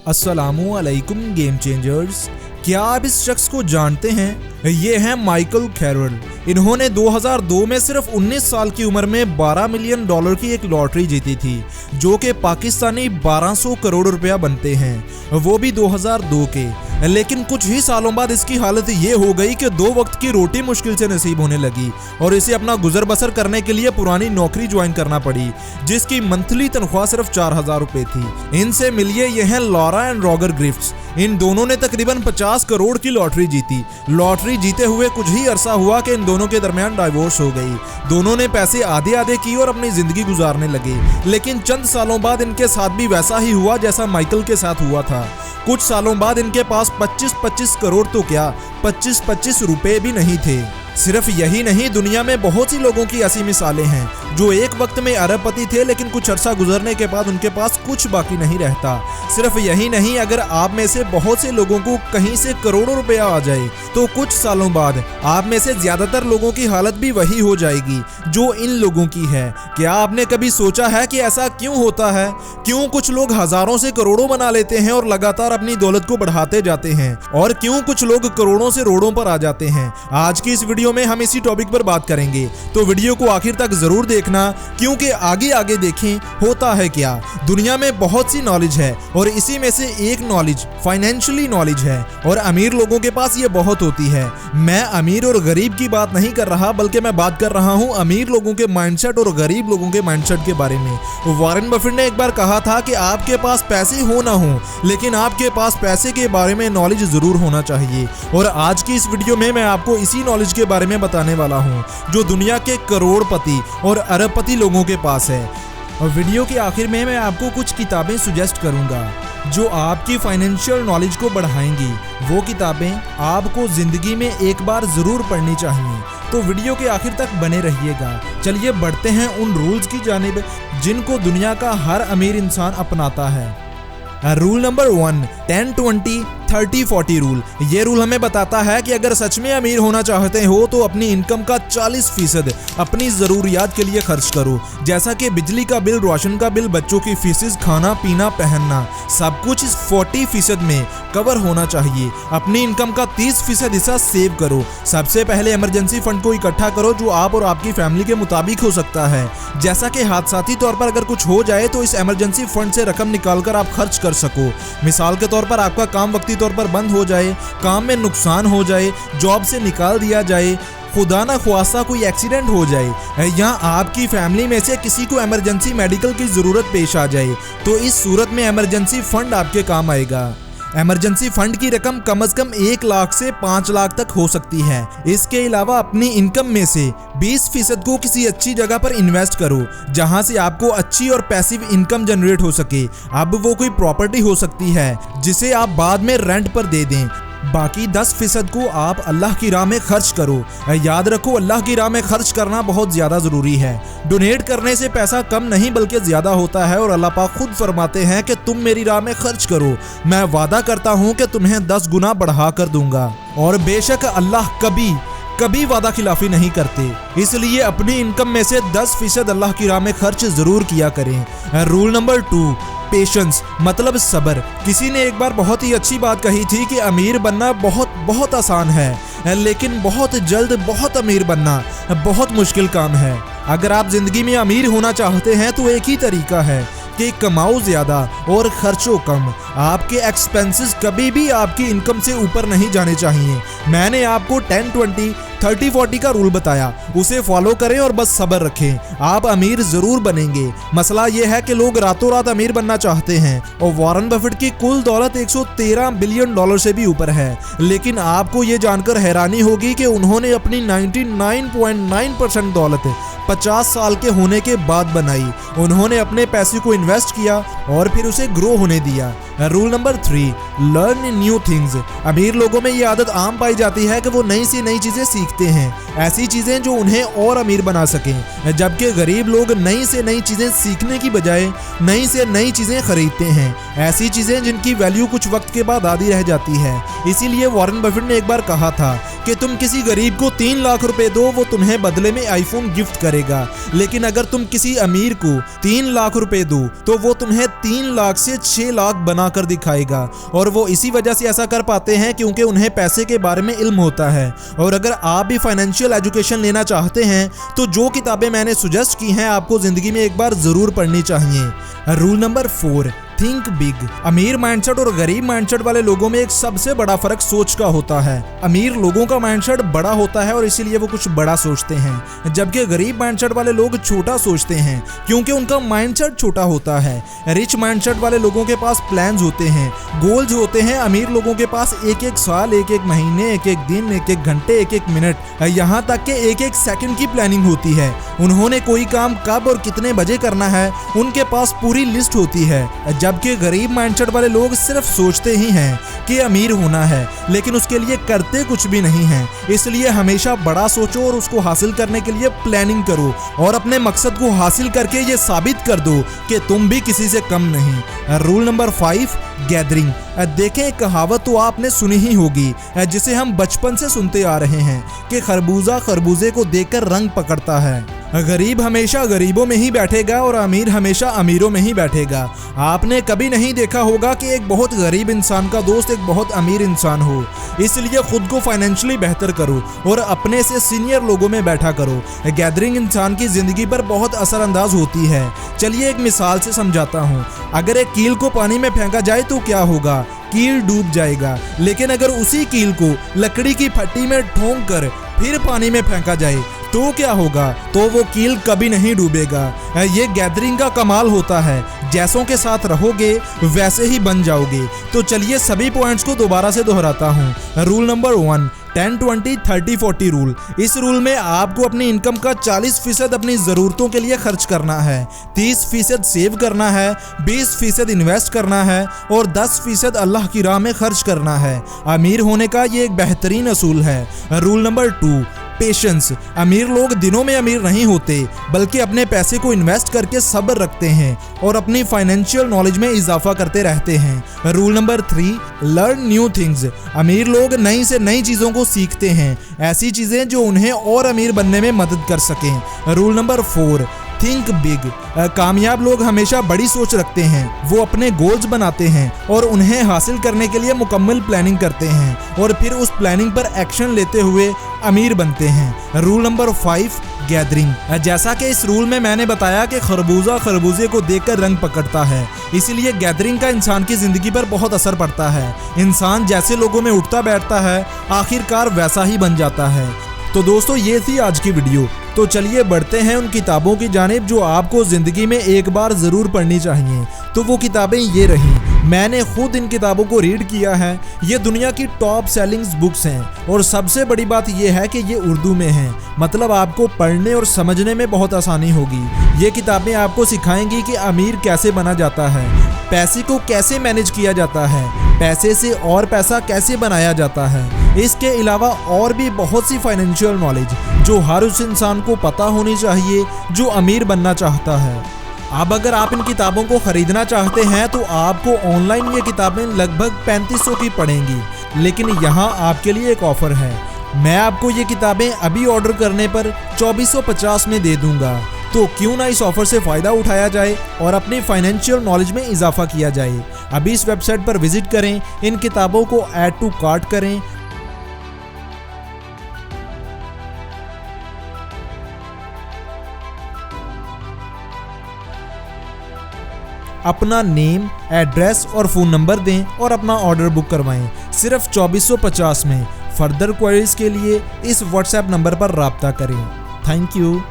अस्सलामुअलैकुम game changers. क्या आप इस शख्स को जानते हैं? ये हैं माइकल कैरोल। इन्होंने 2002 में सिर्फ 19 साल की उम्र में $12 मिलियन की एक लॉटरी जीती थी, जो कि पाकिस्तानी 1200 करोड़ रुपया बनते हैं, वो भी 2002 के। लेकिन कुछ ही सालों बाद इसकी हालत ये हो गई कि 2 वक्त की रोटी मुश्किल से नसीब होने लगी और इसे अपना गुजर बसर करने के लिए पुरानी नौकरी ज्वाइन करना पड़ी, जिसकी मंथली तनख्वाह सिर्फ 4000 रुपए थी। इनसे मिलिए ये हैं लॉरा एंड रॉगर ग्रिफ्ट्स। इन दोनों ने तकरीबन 50 करोड़ की लॉटरी जीती। लॉटरी जीते हुए कुछ ही अरसा हुआ कि इन दोनों के दरमियान डाइवोर्स हो गई। दोनों ने पैसे आधे आधे किए और अपनी जिंदगी गुजारने लगे। लेकिन चंद सालों बाद इनके साथ भी वैसा ही हुआ जैसा माइकल के साथ हुआ था। कुछ सालों बाद इनके पास 25-25 करोड़ तो क्या 25-25 रुपए भी नहीं थे। सिर्फ यही नहीं, दुनिया में बहुत सी लोगों की ऐसी मिसालें हैं जो एक वक्त में अरबपति थे, लेकिन कुछ अरसा गुजरने के बाद उनके पास कुछ बाकी नहीं रहता। सिर्फ यही नहीं, अगर आप में से बहुत से लोगों को कहीं से करोड़ों रुपया आ जाए तो कुछ सालों बाद आप में से ज्यादातर लोगों की हालत भी वही हो जाएगी जो इन लोगों की है। क्या आपने कभी सोचा है कि ऐसा क्यों होता है? क्यों कुछ लोग हजारों से करोड़ों बना लेते हैं और लगातार अपनी दौलत को बढ़ाते जाते हैं, और क्यों कुछ लोग करोड़ों से रोड़ों पर आ जाते हैं? आज की इस वीडियो में हम इसी टॉपिक पर बात करेंगे, तो वीडियो को आखिर तक जरूर देखना, क्योंकि आगे आगे देखें होता है क्या। दुनिया में बहुत सी नॉलेज है और इसी में से एक नॉलेज फाइनेंशियली नॉलेज है, और अमीर लोगों के पास ये बहुत होती है। मैं अमीर और गरीब की बात नहीं कर रहा, बल्कि मैं बात कर रहा हूं अमीर लोगों के माइंडसेट और गरीब लोगों के माइंडसेट के बारे में। वॉरेन बफेट ने एक बार कहा था कि आपके पास पैसे हो ना हो, लेकिन आपके पास पैसे के बारे में नॉलेज जरूर होना चाहिए। और आज की इस वीडियो में मैं आपको इसी नॉलेज के बारे में बताने वाला हूं जो दुनिया के करोड़पति और अरबपति लोगों के पास है। और वीडियो के आखिर में मैं आपको कुछ किताबें सुजेस्ट करूंगा जो आपकी फाइनेंशियल नॉलेज को बढ़ाएंगी। वो किताबें आपको जिंदगी में एक बार जरूर पढ़नी चाहिए, तो वीडियो के आखिर तक बने रहिएगा। चलिए बढ़ते हैं उन रूल्स की जानिब जिनको दुनिया का हर अमीर इंसान अपनाता है। Rule number 1, 10-20-30-40 rule. ये रूल हमें बताता है कि अगर सच में अमीर होना चाहते हो तो अपनी इनकम का 40% अपनी ज़रूरियात के लिए खर्च करो, जैसा कि बिजली का बिल, राशन का बिल, बच्चों की फीसेस, खाना पीना, पहनना, सब कुछ इस 40% में कवर होना चाहिए। अपनी इनकम का 30% हिस्सा सेव करो। सबसे पहले इमरजेंसी फंड को इकट्ठा करो जो आप और आपकी फैमिली के मुताबिक हो सकता है, जैसा कि हादसाती तौर पर अगर कुछ हो जाए तो इस इमरजेंसी फंड से रकम निकालकर आप खर्च कर सको। मिसाल के तौर पर आपका काम वक्ती तौर पर बंद हो जाए, काम में नुकसान हो जाए, जॉब से निकाल दिया जाए, खुदा ना ख्वास्ता कोई एक्सीडेंट हो जाए, या आपकी फैमिली में से किसी को इमरजेंसी मेडिकल की ज़रूरत पेश आ जाए, तो इस सूरत में इमरजेंसी फंड आपके काम आएगा। इमरजेंसी फंड की रकम कम से कम 1 लाख से 5 लाख तक हो सकती है। इसके अलावा अपनी इनकम में से 20% को किसी अच्छी जगह पर इन्वेस्ट करो, जहां से आपको अच्छी और पैसिव इनकम जनरेट हो सके। अब वो कोई प्रॉपर्टी हो सकती है जिसे आप बाद में रेंट पर दे दें। बाकी 10% को आप अल्लाह की राह में खर्च करो। याद रखो, अल्लाह की राह में खर्च करना बहुत ज़्यादा ज़रूरी है। डोनेट करने से पैसा कम नहीं बल्कि ज़्यादा होता है, और अल्लाह पाक खुद फरमाते हैं कि तुम मेरी राह में खर्च करो, मैं वादा करता हूँ कि तुम्हें 10 गुना बढ़ा कर दूंगा। और बेशक अल्लाह कभी वादा खिलाफी नहीं करते, इसलिए अपनी इनकम में से 10% अल्लाह की राह में खर्च जरूर किया करें। रूल नंबर 2, पेशेंस मतलब सब्र। किसी ने एक बार बहुत ही अच्छी बात कही थी कि अमीर बनना बहुत आसान है, लेकिन बहुत जल्द बहुत अमीर बनना बहुत मुश्किल काम है। अगर आप जिंदगी में अमीर होना चाहते हैं तो एक ही तरीका है कि कमाओ ज़्यादा और खर्चो कम। आपके एक्सपेंसेस कभी भी आपकी इनकम से ऊपर नहीं जाने चाहिए। मैंने आपको 10-20-30-40 का रूल बताया, उसे फॉलो करें और बस सब्र रखें, आप अमीर ज़रूर बनेंगे। मसला यह है कि लोग रातों रात अमीर बनना चाहते हैं, और वॉरेन बफेट की कुल दौलत $113 बिलियन से भी ऊपर है। लेकिन आपको ये जानकर हैरानी होगी कि उन्होंने अपनी 99.9% दौलत 50 साल के होने के बाद बनाई। उन्होंने अपने पैसे को इन्वेस्ट किया और फिर उसे ग्रो होने दिया। Rule number 3, learn new things. अमीर लोगों में ये आदत आम पाई जाती है कि वो नई से नई चीज़ें सीखते हैं, ऐसी चीज़ें जो उन्हें और अमीर बना सकें, जबकि गरीब लोग नई से नई चीज़ें सीखने की बजाय नई से नई चीज़ें खरीदते हैं, ऐसी चीज़ें जिनकी वैल्यू कुछ वक्त के बाद आधी रह जाती है। इसीलिए वॉरेन बफेट ने एक बार कहा था कि तुम किसी गरीब को 3 लाख रुपए दो, वो तुम्हें बदले में आईफोन गिफ्ट करेगा। लेकिन अगर तुम किसी अमीर को 3 लाख रुपए दो तो वो तुम्हें 3 लाख से 6 लाख बनाकर दिखाएगा। और वो इसी वजह से ऐसा कर पाते हैं क्योंकि उन्हें पैसे के बारे में इल्म होता है। और अगर आप भी फाइनेंशियल एजुकेशन लेना चाहते हैं तो जो किताबें मैंने सजेस्ट की हैं आपको जिंदगी में एक बार जरूर पढ़नी चाहिए। Rule number 4, think big. अमीर माइंडसेट और गरीब माइंडसेट वाले लोगों में एक सबसे बड़ा फर्क सोच का होता है। अमीर लोगों का माइंडसेट बड़ा होता है और इसीलिए वो कुछ बड़ा सोचते हैं, जबकि गरीब माइंडसेट वाले लोग छोटा सोचते हैं क्योंकि उनका माइंडसेट छोटा होता है। रिच माइंडसेट वाले लोगों के पास प्लान्स होते हैं, गोल्स होते हैं। अमीर लोगों के पास एक एक साल, एक एक महीने, एक एक दिन, एक एक घंटे, एक एक मिनट, यहाँ तक कि एक एक सेकंड की प्लानिंग होती है। उन्होंने कोई काम कब और कितने बजे करना है उनके पास पूरी लिस्ट होती है। जबकि गरीब माइंडसेट वाले लोग सिर्फ सोचते ही हैं कि अमीर होना है, लेकिन उसके लिए करते कुछ भी नहीं है। इसलिए हमेशा बड़ा सोचो और उसको हासिल करने के लिए प्लानिंग करो और अपने मकसद को हासिल करके ये साबित कर दो कि तुम भी किसी से कम नहीं। Rule number 5, gathering. देखें, एक कहावत तो आपने सुनी ही होगी जिसे हम बचपन से सुनते आ रहे हैं कि खरबूजा खरबूजे को देखकर रंग पकड़ता है। गरीब हमेशा गरीबों में ही बैठेगा और अमीर हमेशा अमीरों में ही बैठेगा। आपने कभी नहीं देखा होगा कि एक बहुत गरीब इंसान का दोस्त एक बहुत अमीर इंसान हो। इसलिए खुद को फाइनेंशियली बेहतर करो और अपने से सीनियर लोगों में बैठा करो। गैदरिंग इंसान की जिंदगी पर बहुत असरअंदाज होती है। चलिए एक मिसाल से समझाता हूँ। अगर एक कील को पानी में फेंका जाए तो क्या होगा? कील डूब जाएगा। लेकिन अगर उसी कील को लकड़ी की फट्टी में ठोंक कर फिर पानी में फेंका जाए तो क्या होगा? तो वो कील कभी नहीं डूबेगा। ये गैदरिंग का कमाल होता है। जैसों के साथ रहोगे वैसे ही बन जाओगे। तो चलिए सभी पॉइंट्स को दोबारा से दोहराता हूँ। Rule number 1, 10-20-30-40 rule. इस रूल में आपको अपनी इनकम का 40% अपनी ज़रूरतों के लिए खर्च करना है, 30% सेव करना है, 20% इन्वेस्ट करना है और 10% अल्लाह की राह में खर्च करना है। अमीर होने का ये एक बेहतरीन असूल है। Rule number 2, patience. अमीर लोग दिनों में अमीर नहीं होते बल्कि अपने पैसे को इन्वेस्ट करके सब्र रखते हैं और अपनी फाइनेंशियल नॉलेज में इजाफा करते रहते हैं। Rule number 3, learn new things. अमीर लोग नई से नई चीज़ों को सीखते हैं, ऐसी चीज़ें जो उन्हें और अमीर बनने में मदद कर सकें। Rule number 4, think big. कामयाब लोग हमेशा बड़ी सोच रखते हैं। वो अपने गोल्स बनाते हैं और उन्हें हासिल करने के लिए मुकम्मल प्लानिंग करते हैं और फिर उस प्लानिंग पर एक्शन लेते हुए अमीर बनते हैं। Rule number 5, gathering. जैसा कि इस रूल में मैंने बताया कि खरबूजा खरबूजे को देखकर रंग पकड़ता है, इसीलिए गैदरिंग का इंसान की जिंदगी पर बहुत असर पड़ता है। इंसान जैसे लोगों में उठता बैठता है आखिरकार वैसा ही बन जाता है। तो दोस्तों ये थी आज की वीडियो। तो चलिए बढ़ते हैं उन किताबों की जानिब जो आपको ज़िंदगी में एक बार ज़रूर पढ़नी चाहिए। तो वो किताबें ये रहीं। मैंने खुद इन किताबों को रीड किया है। ये दुनिया की टॉप सेलिंग्स बुक्स हैं और सबसे बड़ी बात ये है कि ये उर्दू में हैं, मतलब आपको पढ़ने और समझने में बहुत आसानी होगी। ये किताबें आपको सिखाएंगी कि अमीर कैसे बना जाता है, पैसे को कैसे मैनेज किया जाता है, पैसे से और पैसा कैसे बनाया जाता है। इसके अलावा और भी बहुत सी फाइनेंशियल नॉलेज जो हर उस इंसान को पता होनी चाहिए जो अमीर बनना चाहता है। अब अगर आप इन किताबों को ख़रीदना चाहते हैं तो आपको ऑनलाइन ये किताबें लगभग 3500 की पड़ेंगी, लेकिन यहाँ आपके लिए एक ऑफ़र है। मैं आपको ये किताबें अभी ऑर्डर करने पर 2450 में दे दूँगा। तो क्यों ना इस ऑफर से फ़ायदा उठाया जाए और अपनी फाइनेंशियल नॉलेज में इजाफा किया जाए। अभी इस वेबसाइट पर विजिट करें, इन किताबों को ऐड टू कार्ट करें। अपना नेम, एड्रेस और फ़ोन नंबर दें और अपना ऑर्डर बुक करवाएं सिर्फ 2450 में। फर्दर क्वेरीज के लिए इस व्हाट्सएप नंबर पर राब्ता करें। Thank you.